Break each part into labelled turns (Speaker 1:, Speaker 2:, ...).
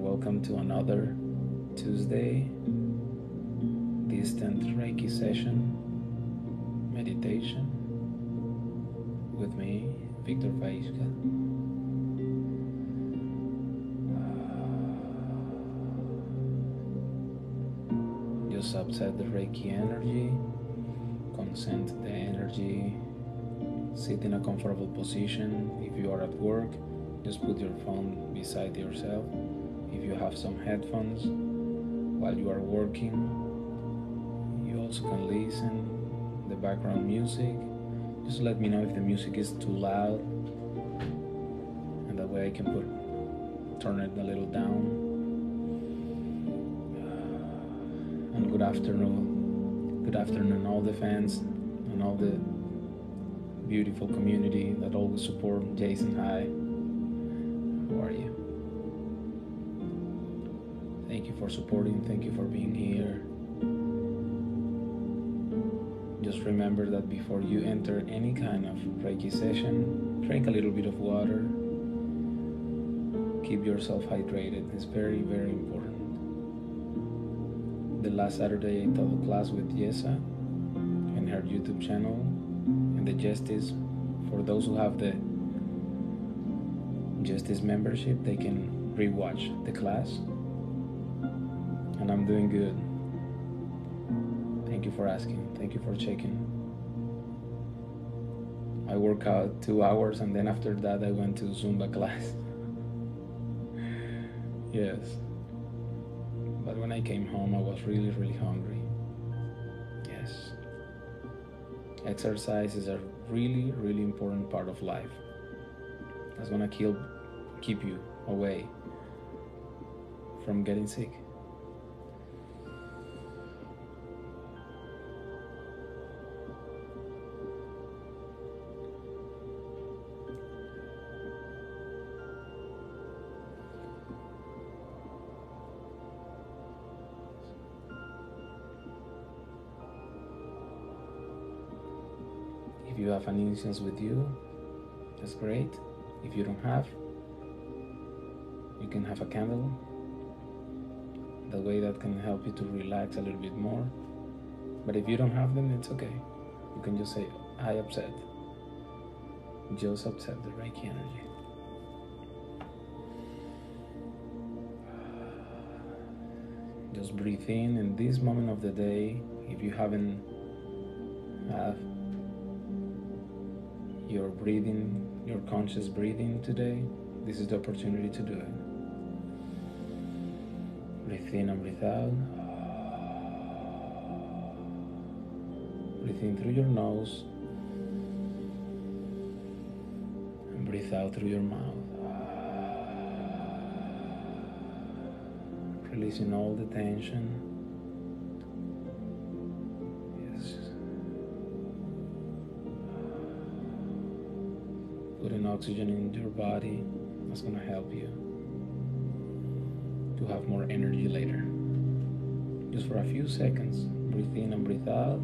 Speaker 1: welcome to another Tuesday distant Reiki session meditation with me, Viktor Faisca. Just upset the Reiki energy, consent the energy, sit in a comfortable position. If you are at work, just put your phone beside yourself. If you have some headphones while you are working, you also can listen the background music. Just let me know if the music is too loud, and that way I can turn it a little down. And good afternoon all the fans and all the beautiful community that always support. Jason, hi. How are you? Thank you for supporting. Thank you for being here. Just remember that before you enter any kind of Reiki session, drink a little bit of water. Keep yourself hydrated. It's very, very important. The last Saturday I taught a class with Yesa and her YouTube channel, and the Justice. For those who have the Justice membership, they can rewatch the class, and I'm doing good. Thank you for asking. Thank you for checking. I work out 2 hours, and then after that I went to Zumba class. Yes. But when I came home, I was really, really hungry. Yes. Exercise is a really, really important part of life. That's gonna keep you away from getting sick. If you have an incense with you, that's great. If you don't have, you can have a candle. That way that can help you to relax a little bit more. But if you don't have them, it's okay. You can just say, I upset. Just upset the Reiki energy. Just breathe in this moment of the day. If you haven't have your breathing, your conscious breathing today, this is the opportunity to do it. Breathe in and breathe out. Breathe in through your nose and breathe out through your mouth. Releasing all the tension. Putting oxygen in your body, that's going to help you to have more energy later. Just for a few seconds, breathe in and breathe out.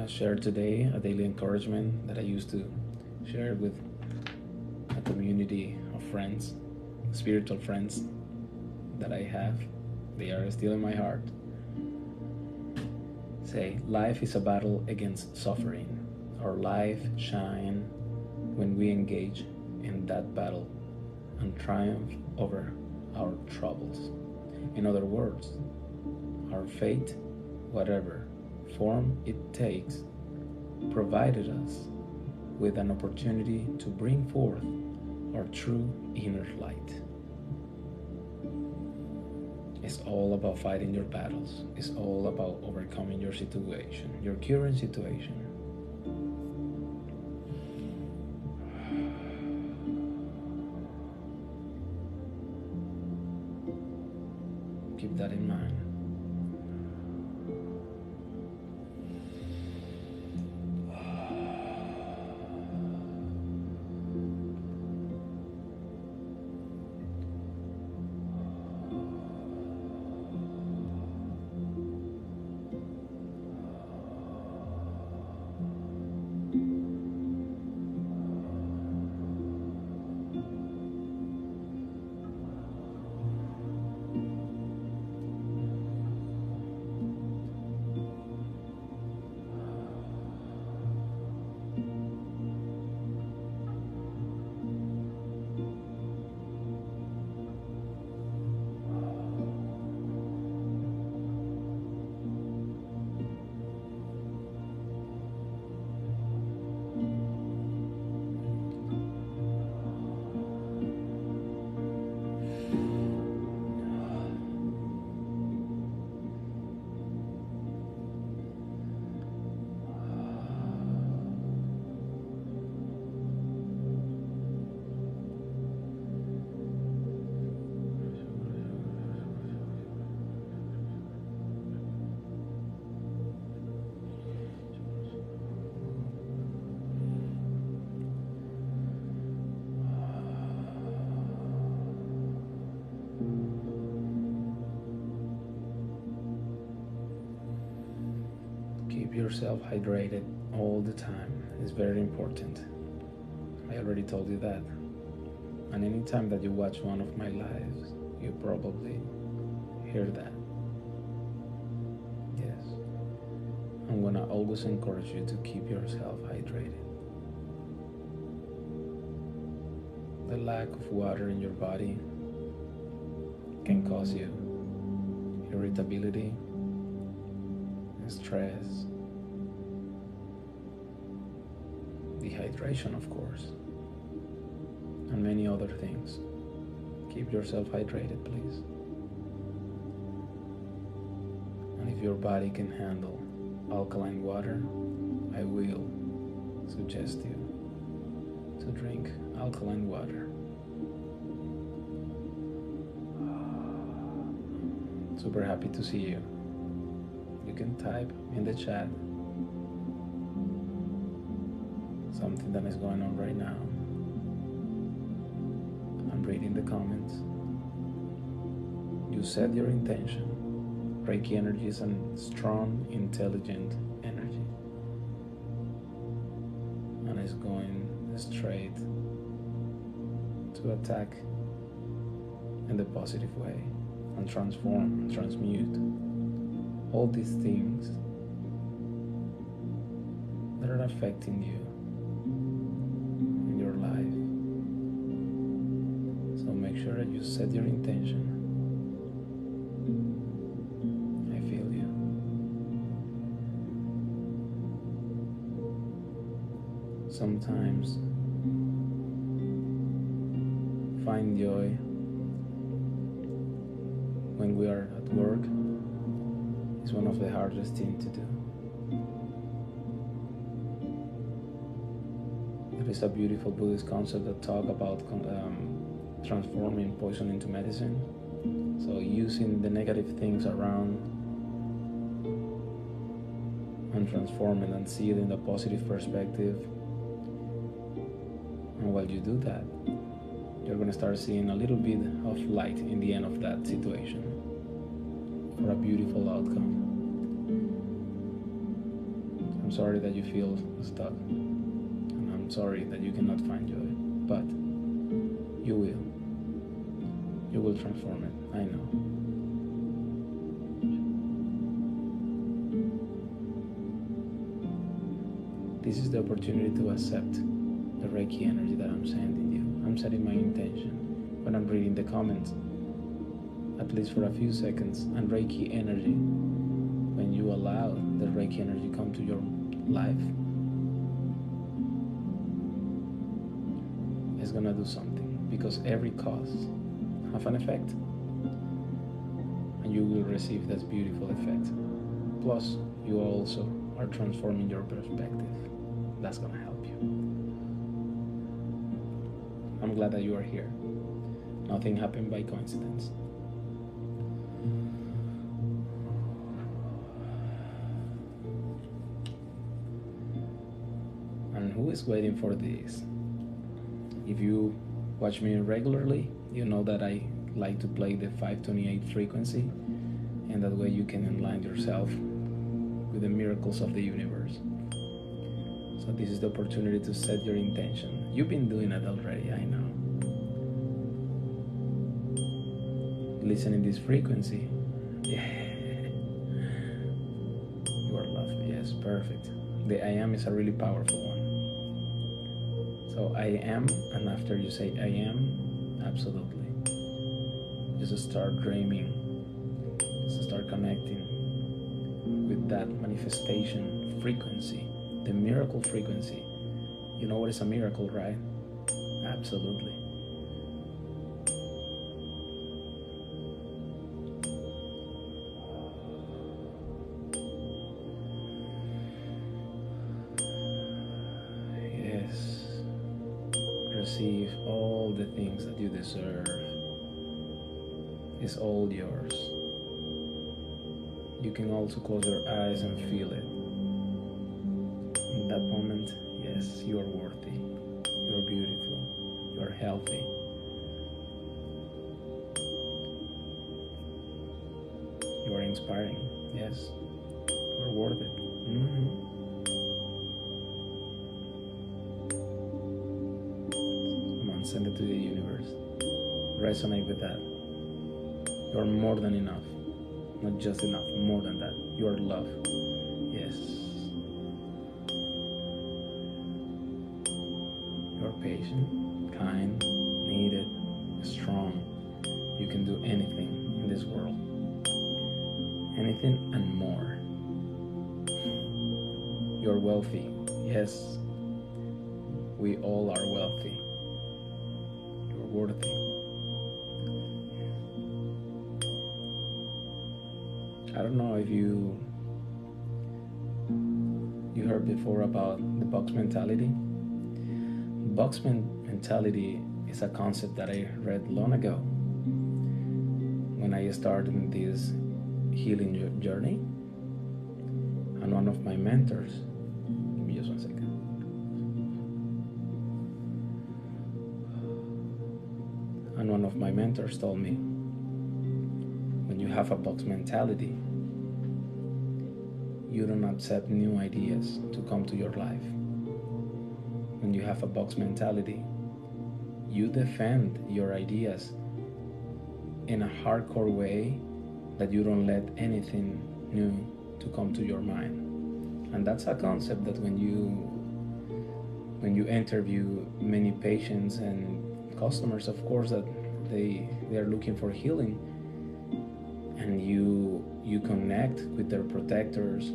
Speaker 1: Share today a daily encouragement that I used to share with a community of friends, spiritual friends that I have. They are still in my heart. Say, life is a battle against suffering. Our life shines when we engage in that battle and triumph over our troubles. In other words, our fate, whatever form it takes, provided us with an opportunity to bring forth our true inner light. It's all about fighting your battles. It's all about overcoming your situation, your current situation. keep that in mind. Keep yourself hydrated all the time. It's very important. I already told you that. And anytime that you watch one of my lives, you probably hear that. Yes. I'm gonna always encourage you to keep yourself hydrated. The lack of water in your body can cause you irritability, stress, dehydration, of course, and many other things. Keep yourself hydrated, please. And if your body can handle alkaline water, I will suggest you to drink alkaline water. Super happy to see you. You can type in the chat something that is going on right now. I'm reading the comments. You set your intention. Reiki energy is a strong, intelligent energy. And it's going straight to attack in the positive way and transform and transmute all these things that are affecting you in your life. So make sure that you set your intention. I feel you. Sometimes find joy when we are at work is one of the hardest things to do. There is a beautiful Buddhist concept that talks about transforming poison into medicine. So using the negative things around and transform it and see it in the positive perspective. And while you do that, you're going to start seeing a little bit of light in the end of that situation for a beautiful outcome. I'm sorry that you feel stuck, and I'm sorry that you cannot find joy, but you will. You will transform it, I know. This is the opportunity to accept the Reiki energy that I'm sending you. I'm setting my intention when I'm reading the comments, at least for a few seconds. And Reiki energy, when you allow the Reiki energy come to your life, is gonna do something, because every cause have an effect, and you will receive that beautiful effect. Plus, you also are transforming your perspective. That's gonna help you. I'm glad that you are here. Nothing happened by coincidence. who is waiting for this. If you watch me regularly, you know that I like to play the 528 frequency, and that way you can align yourself with the miracles of the universe. So this is the opportunity to set your intention. You've been doing it already, I know. Listen in this frequency. Yeah. You are loved. Yes, perfect. The I am is a really powerful one. So I am, and after you say I am, absolutely. Just start dreaming. Just start connecting with that manifestation frequency, the miracle frequency. You know what is a miracle, right? Absolutely. Receive all the things that you deserve. It's all yours. You can also close your eyes and feel it. In that moment, yes, you are worthy. You are beautiful. You are healthy. You are inspiring. Yes, you are worth it. Send it to the universe. Resonate with that. You are more than enough. Not just enough, more than that. You are love. Yes. You are patient, kind, needed, strong. You can do anything in this world. Anything and more. You are wealthy. Yes. We all are wealthy. Worthy. I don't know if you heard before about the box mentality. Box mentality is a concept that I read long ago when I started this healing journey, and one of my mentors, give me just 1 second. And one of my mentors told me, when you have a box mentality, you don't accept new ideas to come to your life. When you have a box mentality, you defend your ideas in a hardcore way that you don't let anything new to come to your mind. And that's a concept that when you interview many patients and customers, of course, that they are looking for healing, and you connect with their protectors,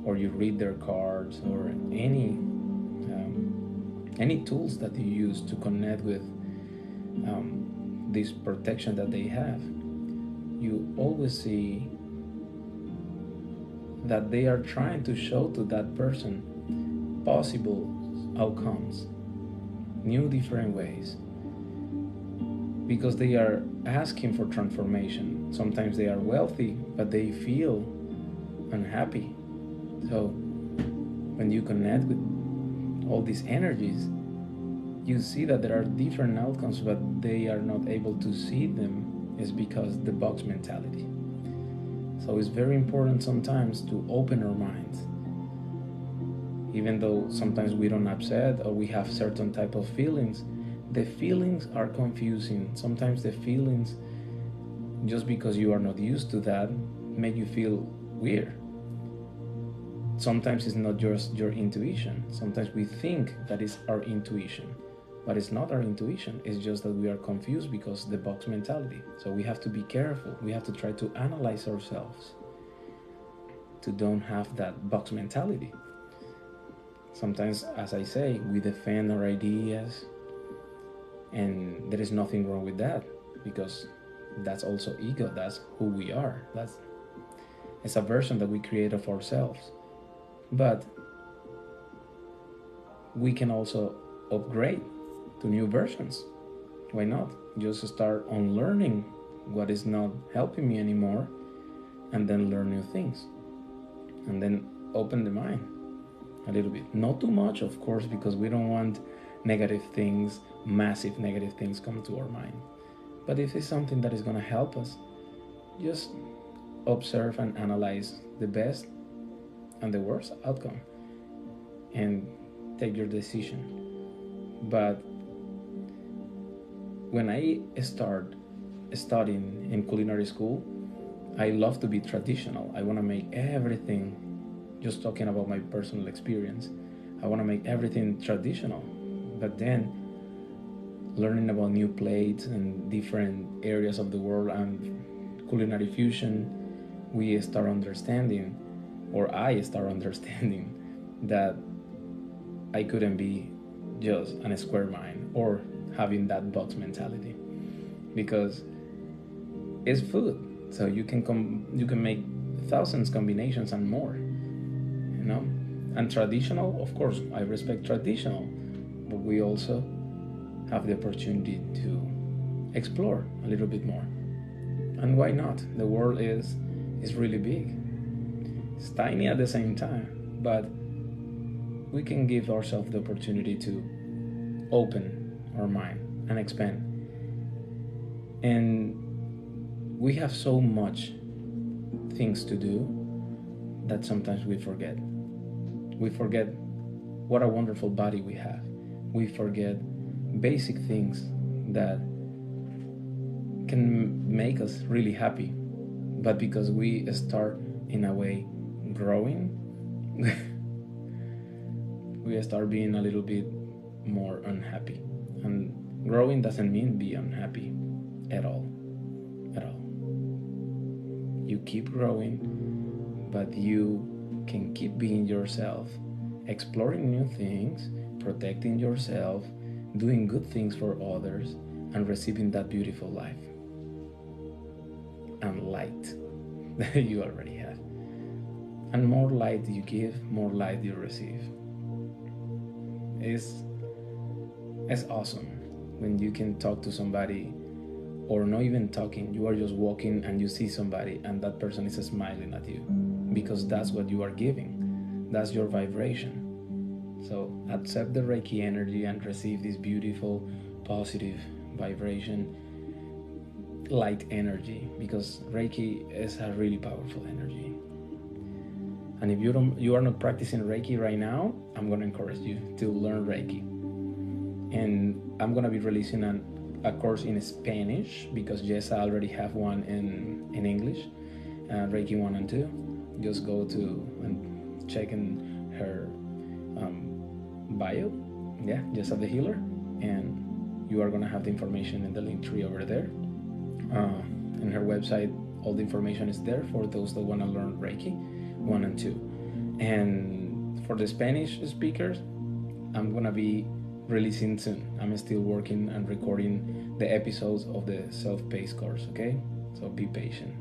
Speaker 1: or you read their cards, or any tools that you use to connect with this protection that they have, you always see that they are trying to show to that person possible outcomes, new different ways, because they are asking for transformation. Sometimes they are wealthy, but they feel unhappy. So when you connect with all these energies, you see that there are different outcomes, but they are not able to see them. Is because the box mentality. So it's very important sometimes to open our minds. Even though sometimes we don't upset or we have certain type of feelings, the feelings are confusing. Sometimes the feelings, just because you are not used to that, make you feel weird. Sometimes it's not just your intuition. Sometimes we think that is our intuition, but it's not our intuition. It's just that we are confused because of the box mentality. So we have to be careful. We have to try to analyze ourselves to don't have that box mentality. Sometimes, as I say, we defend our ideas, and there is nothing wrong with that, because that's also ego. That's who we are. It's a version that we create of ourselves. But we can also upgrade to new versions. Why not? Just start unlearning what is not helping me anymore, and then learn new things, and then open the mind a little bit. Not too much, of course, because we don't want negative things, massive negative things come to our mind. But if it's something that is going to help us, just observe and analyze the best and the worst outcome and take your decision. But when I start studying in culinary school, I love to be traditional. I want to make everything, just talking about my personal experience, I want to make everything traditional. But then, learning about new plates and different areas of the world and culinary fusion, we start understanding, or I start understanding, that I couldn't be just a square mind or having that box mentality, because it's food, so you can make thousands combinations and more, and traditional, of course, I respect traditional, but we also have the opportunity to explore a little bit more. And why not? The world is really big. It's tiny at the same time, but we can give ourselves the opportunity to open our mind and expand. And we have so much things to do that sometimes we forget. We forget what a wonderful body we have. We forget basic things that can make us really happy. But because we start, in a way, growing, we start being a little bit more unhappy. And growing doesn't mean be unhappy at all. At all. You keep growing, but you can keep being yourself, exploring new things, protecting yourself, doing good things for others, and receiving that beautiful life and light that you already have. And more light you give, more light you receive. It's awesome when you can talk to somebody, or not even talking, you are just walking and you see somebody and that person is smiling at you, because that's what you are giving. That's your vibration. So accept the Reiki energy and receive this beautiful, positive vibration, light energy, because Reiki is a really powerful energy. And if you are not practicing Reiki right now, I'm going to encourage you to learn Reiki. And I'm going to be releasing a course in Spanish, because Jessa already have one in English, Reiki 1 and 2. Just go to and check in her bio, Jessa the Healer, and you are going to have the information in the link tree over there. In her website, all the information is there for those that want to learn Reiki 1 and 2. And for the Spanish speakers, I'm going to be releasing soon. I'm still working and recording the episodes of the self-paced course, okay? So be patient.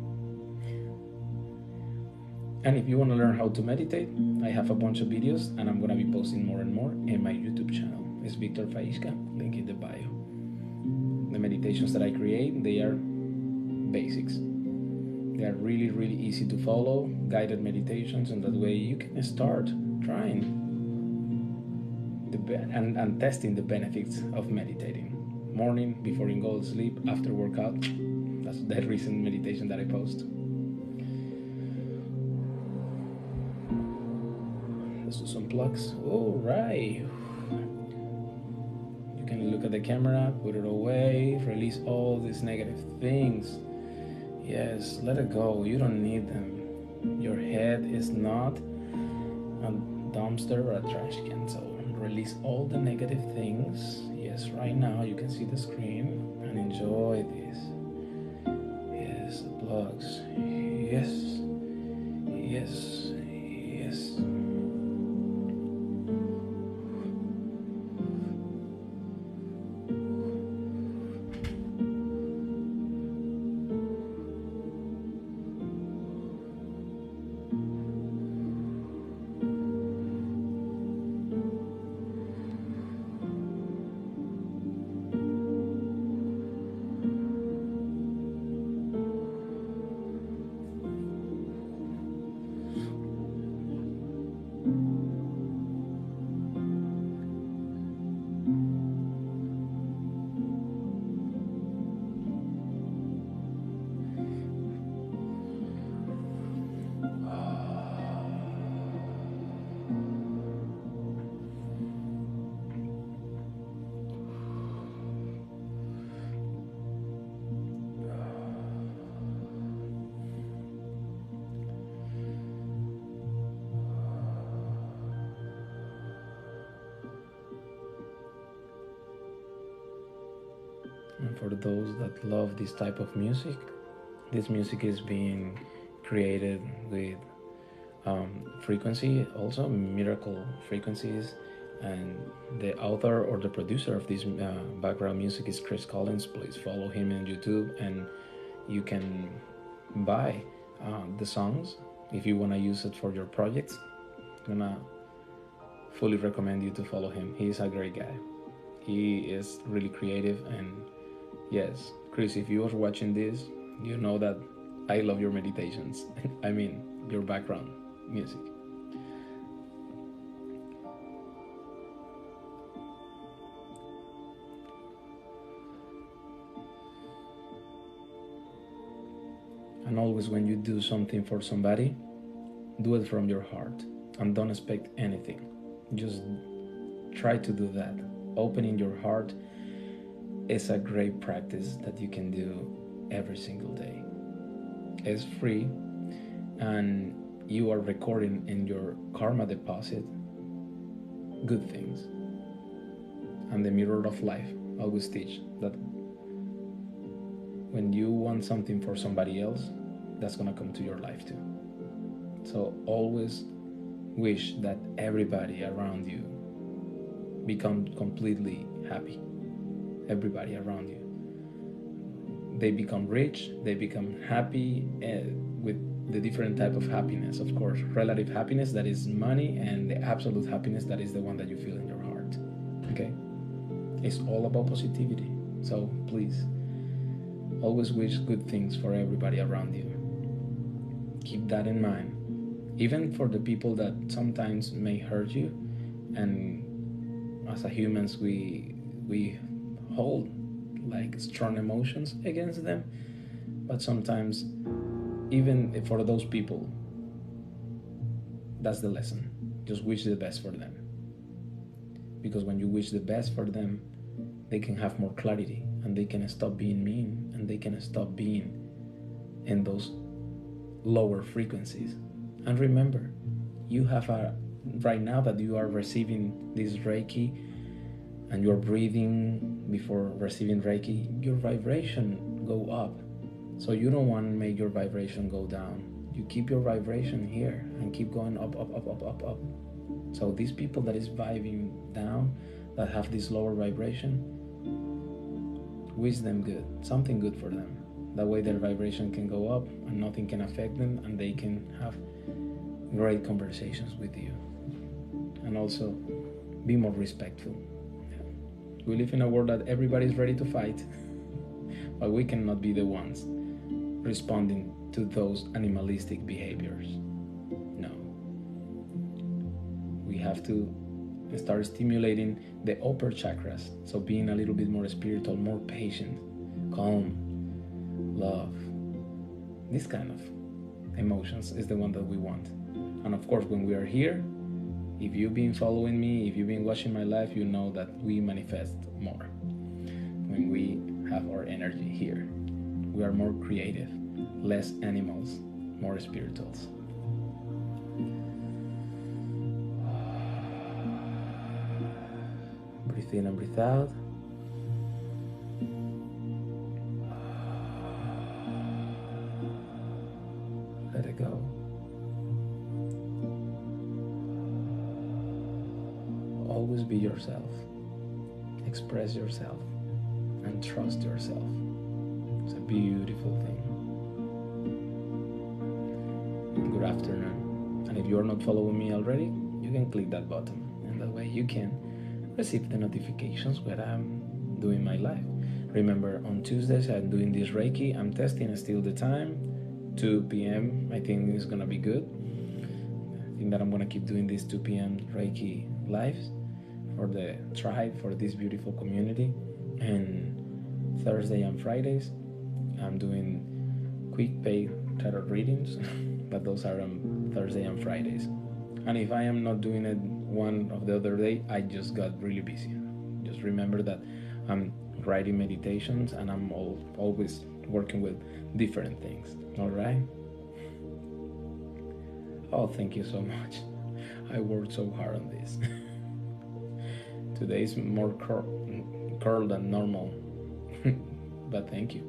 Speaker 1: And if you want to learn how to meditate, I have a bunch of videos, and I'm going to be posting more and more in my YouTube channel. It's Viktor Faisca, link in the bio. The meditations that I create, they are basics. They are really, really easy to follow, guided meditations, and that way you can start trying and testing the benefits of meditating. Morning, before you go to sleep, after workout. That's the recent meditation that I post. Let's do some plugs. All right. You can look at the camera, put it away, release all these negative things. Yes, let it go. You don't need them. Your head is not a dumpster or a trash can, so release all the negative things. Yes, right now you can see the screen and enjoy this. Yes, the plugs. Yes, yes, yes. for those that love this type of music. This music is being created with frequency, also miracle frequencies, and the author or the producer of this background music is Chris Collins. Please follow him on YouTube, and you can buy the songs if you want to use it for your projects. I'm gonna fully recommend you to follow him. He's a great guy. He is really creative, and yes, Chris, if you are watching this, you know that I love your meditations. I mean, your background music. And always when you do something for somebody, do it from your heart and don't expect anything. Just try to do that. Opening your heart is a great practice that you can do every single day. It's free, and you are recording in your karma deposit good things. And the mirror of life always teach that when you want something for somebody else, that's gonna come to your life too. So always wish that everybody around you become completely happy. Everybody around you. They become rich, they become happy with the different type of happiness, of course. Relative happiness, that is money, and the absolute happiness, that is the one that you feel in your heart. Okay? It's all about positivity. So please, always wish good things for everybody around you. Keep that in mind. Even for the people that sometimes may hurt you, and as a humans we hold like strong emotions against them, but sometimes even for those people, that's the lesson. Just wish the best for them, because when you wish the best for them, they can have more clarity, and they can stop being mean, and they can stop being in those lower frequencies. And remember, you have right now that you are receiving this Reiki and you're breathing before receiving Reiki, your vibration go up. So you don't want to make your vibration go down. You keep your vibration here and keep going up, up, up, up, up, up. So these people that is vibing down, that have this lower vibration, wish them good, something good for them. That way their vibration can go up and nothing can affect them, and they can have great conversations with you. And also be more respectful. We live in a world that everybody's ready to fight, but we cannot be the ones responding to those animalistic behaviors. No. We have to start stimulating the upper chakras, so being a little bit more spiritual, more patient, calm, love. This kind of emotions is the one that we want. And of course, when we are here, if you've been following me, if you've been watching my life, you know that we manifest more when we have our energy here. We are more creative, less animals, more spirituals. Breathe in and breathe out. Let it go. Always be yourself. Express yourself and trust yourself. It's a beautiful thing. Good afternoon. And if you're not following me already, you can click that button, and that way you can receive the notifications when I'm doing my live. Remember, on Tuesdays I'm doing this Reiki. I'm testing still the time, 2 p.m. I think is gonna be good. I think that I'm gonna keep doing these 2 p.m. Reiki lives for the tribe, for this beautiful community. And Thursday and Fridays I'm doing quick paid tarot readings, but those are on Thursday and Fridays. And if I am not doing it one of the other day, I just got really busy. Just remember that I'm writing meditations and I'm always working with different things. All right? Oh, thank you so much. I worked so hard on this. Today is more curl than normal. but thank you.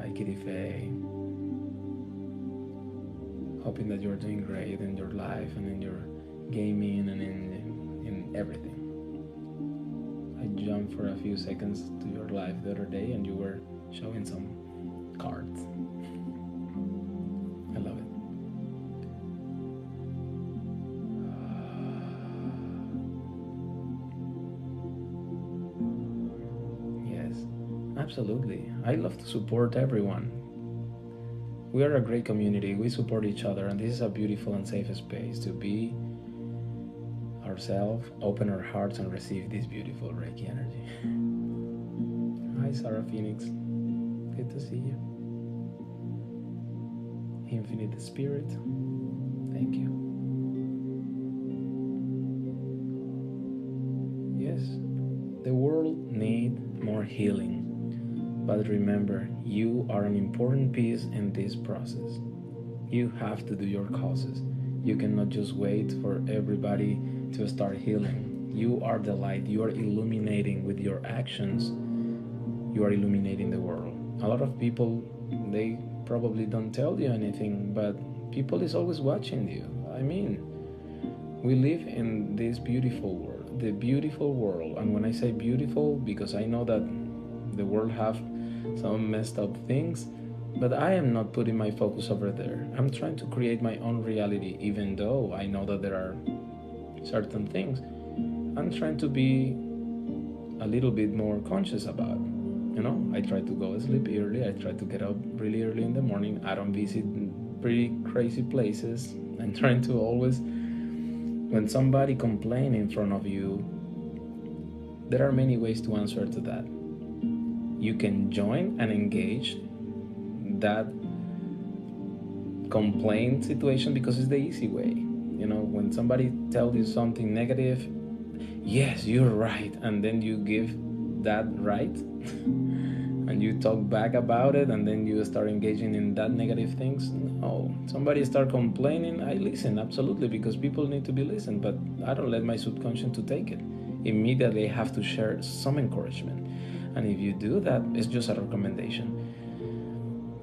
Speaker 1: Hi, Kitty Faye. Hoping that you're doing great in your life and in your gaming and in everything. I jumped for a few seconds to your life the other day and you were showing some cards. I love it. Yes, absolutely. I love to support everyone. We are a great community. We support each other, and this is a beautiful and safe space to be ourselves, open our hearts, and receive this beautiful Reiki energy. Hi, Sarah Phoenix. Good to see you. Infinite Spirit, thank you. Yes, the world needs more healing. But remember, you are an important piece in this process. You have to do your causes. You cannot just wait for everybody to start healing. You are the light. You are illuminating with your actions. You are illuminating the world. A lot of people, they probably don't tell you anything, but people is always watching you. I mean, we live in this beautiful world, the beautiful world. And when I say beautiful, because I know that the world have some messed up things, but I am not putting my focus over there. I'm trying to create my own reality, even though I know that there are certain things I'm trying to be a little bit more conscious about. I try to go sleep early. I try to get up really early in the morning. I don't visit pretty crazy places. I'm trying to always, when somebody complains in front of you, there are many ways to answer to that. You can join and engage that complaint situation because it's the easy way. When somebody tells you something negative, yes, you're right, and then you give that right and you talk back about it, and then you start engaging in that negative things. No, somebody start complaining, I listen, absolutely, because people need to be listened, but I don't let my subconscious to take it. Immediately I have to share some encouragement, and if you do that, it's just a recommendation.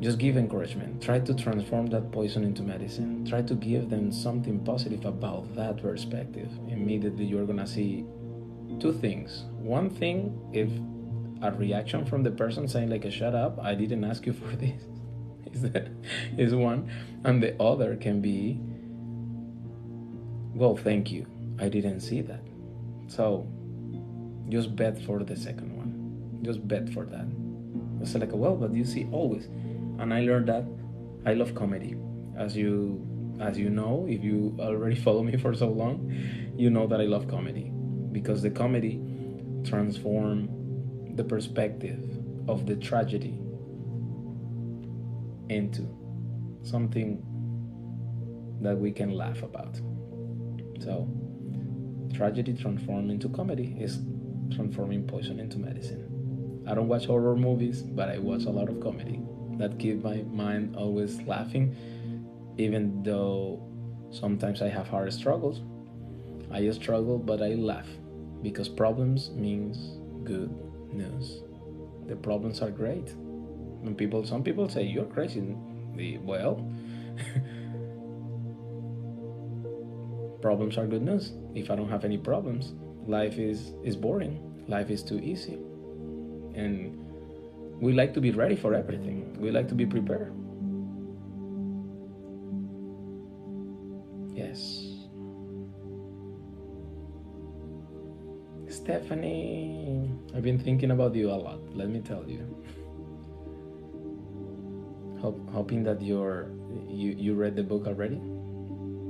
Speaker 1: Just give encouragement. Try to transform that poison into medicine. Try to give them something positive about that perspective. Immediately you're gonna see two things. One thing, if a reaction from the person saying like, shut up, I didn't ask you for this, is one. And the other can be, well, thank you, I didn't see that. So just bet for the second one. Just bet for that. It's like, well, but you see always. And I learned that I love comedy. As you know, if you already follow me for so long, you know that I love comedy, because the comedy transforms the perspective of the tragedy into something that we can laugh about. So tragedy transformed into comedy is transforming poison into medicine. I don't watch horror movies, but I watch a lot of comedy that keep my mind always laughing, even though sometimes I have hard struggles. I struggle, but I laugh, because problems means good news. The problems are great. When some people say you're crazy, well, problems are good news. If I don't have any problems, life is boring. Life is too easy, and we like to be ready for everything. We like to be prepared. Yes. Stephanie, I've been thinking about you a lot, let me tell you. Hoping that you read the book already.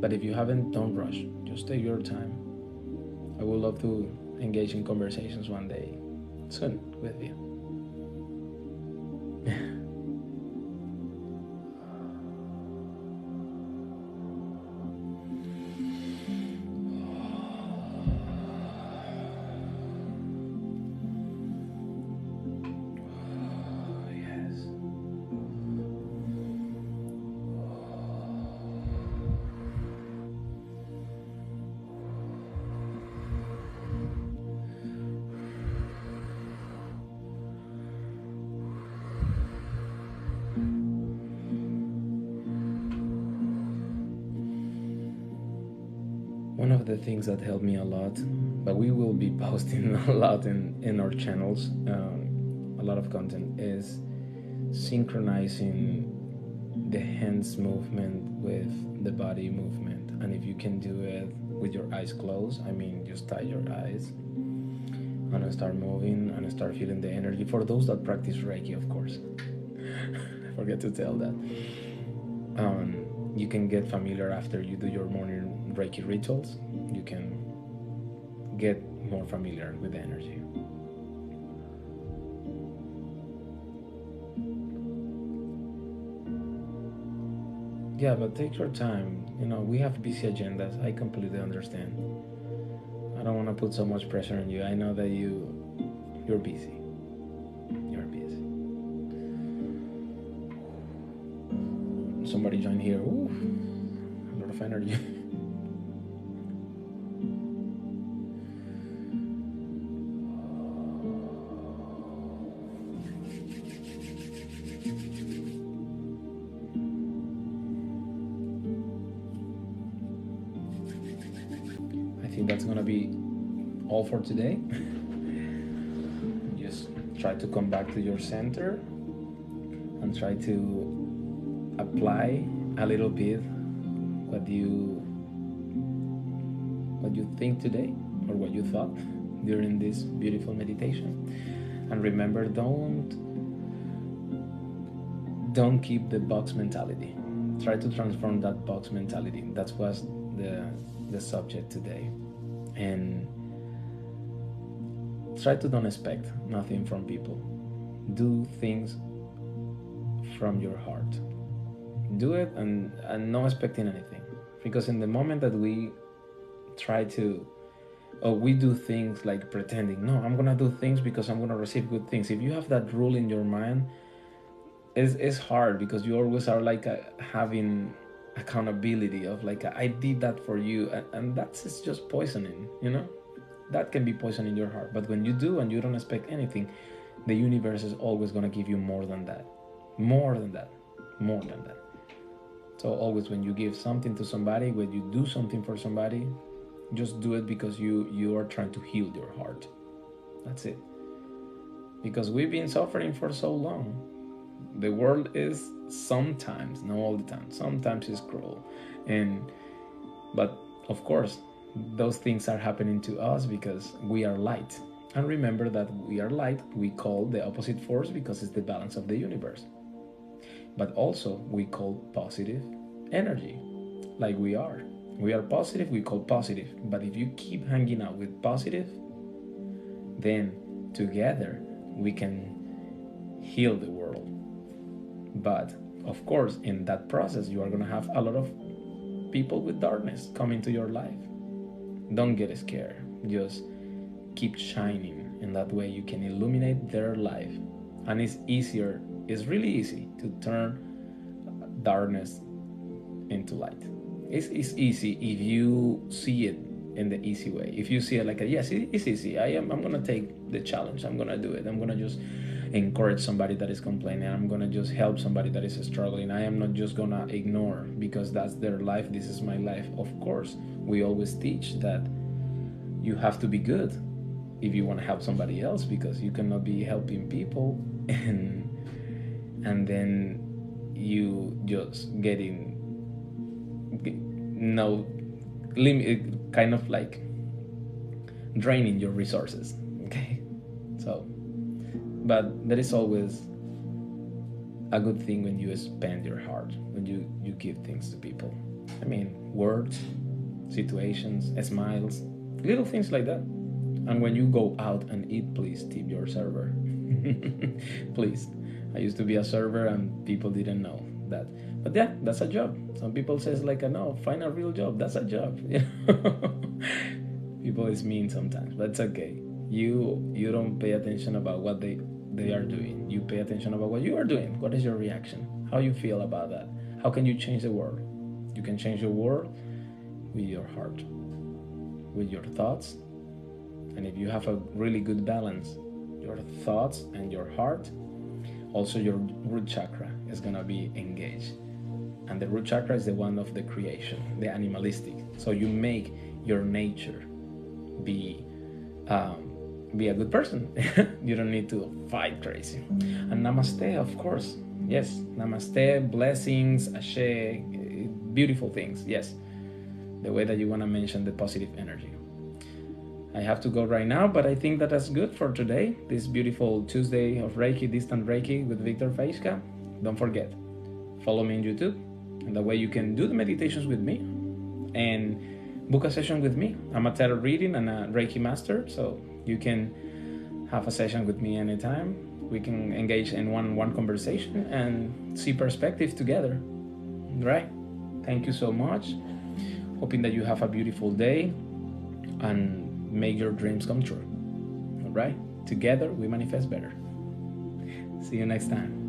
Speaker 1: But if you haven't, don't rush. Just take your time. I would love to engage in conversations one day soon with you. One of the things that helped me a lot, but we will be posting a lot in our channels, a lot of content, is synchronizing the hands movement with the body movement. And if you can do it with your eyes closed, I mean, just tie your eyes and start moving and start feeling the energy. For those that practice Reiki, of course. I forget to tell that. You can get familiar after you do your morning Reiki rituals. You can get more familiar with the energy. Yeah, but take your time. We have busy agendas. I completely understand. I don't want to put so much pressure on you. I know that you're busy. You're busy. Somebody joined here. Ooh, a lot of energy. I think that's gonna be all for today. Just try to come back to your center and try to apply a little bit what you think today, or what you thought during this beautiful meditation. And remember, don't keep the box mentality. Try to transform that box mentality. That was the subject today. And try to don't expect nothing from people. Do things from your heart. Do it and not expecting anything. Because in the moment that we try to, we do things like pretending, no, I'm gonna do things because I'm gonna receive good things. If you have that rule in your mind, it's hard, because you always are like having accountability of like, I did that for you, and that's just poisoning. That can be poison in your heart. But when you do and you don't expect anything, the universe is always going to give you more than that. So always, when you give something to somebody, when you do something for somebody, just do it because you are trying to heal your heart. That's it. Because we've been suffering for so long. The world is sometimes, not all the time, sometimes it's cruel. But of course, those things are happening to us because we are light. And remember that we are light, we call the opposite force because it's the balance of the universe. But also, we call positive energy, like we are. We are positive, we call positive. But if you keep hanging out with positive, then together we can heal the world. But of course, in that process, you are going to have a lot of people with darkness come into your life. Don't get scared. Just keep shining. In that way, you can illuminate their life. And it's really easy to turn darkness into light. It's easy if you see it in the easy way. If you see it like, yes, it's easy. I'm going to take the challenge. I'm going to do it. I'm going to just encourage somebody that is complaining. I'm going to just help somebody that is struggling. I am not just going to ignore because that's their life. This is my life. Of course, we always teach that you have to be good if you want to help somebody else, because you cannot be helping people and then you just getting no limit, kind of like draining your resources. Okay, so but there is always a good thing when you expand your heart, when you give things to people. I mean, words, situations, smiles, little things like that. And when you go out and eat, please tip your server. Please. I used to be a server and people didn't know that. But yeah, that's a job. Some people says like, no, find a real job. That's a job. People is mean sometimes, but it's okay. You don't pay attention about what they are doing. You pay attention about what you are doing. What is your reaction? How you feel about that? How can you change the world? You can change the world with your heart, with your thoughts. And if you have a really good balance, your thoughts and your heart, also your root chakra is going to be engaged. And the root chakra is the one of the creation, the animalistic. So you make your nature be a good person. You don't need to fight crazy. And namaste, of course. Yes, namaste, blessings, ashe, beautiful things. Yes, the way that you want to mention the positive energy. I have to go right now, but I think that that's good for today. This beautiful Tuesday of Reiki, Distant Reiki with Viktor Faisca. Don't forget, follow me on YouTube, and that way you can do the meditations with me and book a session with me. I'm a tarot reading and a Reiki master, so you can have a session with me anytime. We can engage in one conversation and see perspective together. Right? Thank you so much. Hoping that you have a beautiful day and make your dreams come true. All right? Together we manifest better. See you next time.